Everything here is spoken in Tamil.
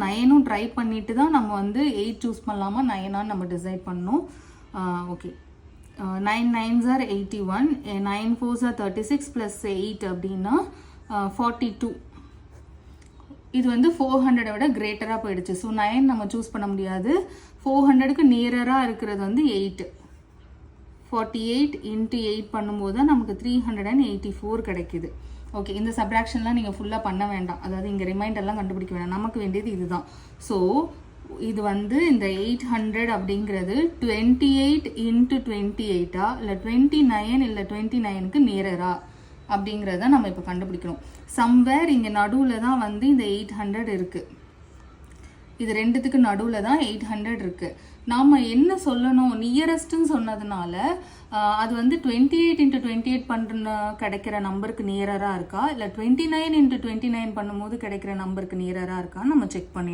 9 ட்ரை பண்ணிட்டு தான் நம்ம வந்து 8 சூஸ் பண்ணலாமா 9 நம்ம டிசைட் பண்ணணும். Okay, 9 9s are 81, 9 4s are 36 plus 8 அப்படின்னா 42. இது வந்து 400 விட கிரேட்டராக போயிடுச்சு. ஸோ 9 நம்ம சூஸ் பண்ண முடியாது. 400க்கு நியரராக இருக்கிறது வந்து 8. 48 into 8 பண்ணும்போது தான் நமக்கு 384 கிடைக்குது. ஓகே, இந்த சப்ராக்ஷன்லாம் நீங்கள் ஃபுல்லாக பண்ண வேண்டாம். அதாவது இங்கே ரிமைண்டர்லாம் கண்டுபிடிக்க வேண்டாம். நமக்கு வேண்டியது இதுதான். ஸோ இது வந்து இந்த 800 அப்படிங்கிறது 28 into 28 இல்லை 29 இல்லை 29க்கு நேரரா அப்படிங்கிறத நம்ம இப்போ கண்டுபிடிக்கணும். சம்வேர் இங்கே நடுவில் தான் வந்து இந்த 800 இருக்குது. இது ரெண்டுத்துக்கு நடுவில் தான் 800 இருக்குது. நாம் என்ன சொல்லணும், நியரஸ்ட்டுன்னு சொன்னதுனால அது வந்து 28 into 28 பண்ணுற கிடைக்கிற நம்பருக்கு நியரராக இருக்கா இல்லை 29 into 29 பண்ணும்போது கிடைக்கிற நம்பருக்கு நியரராக இருக்கான்னு நம்ம செக் பண்ணி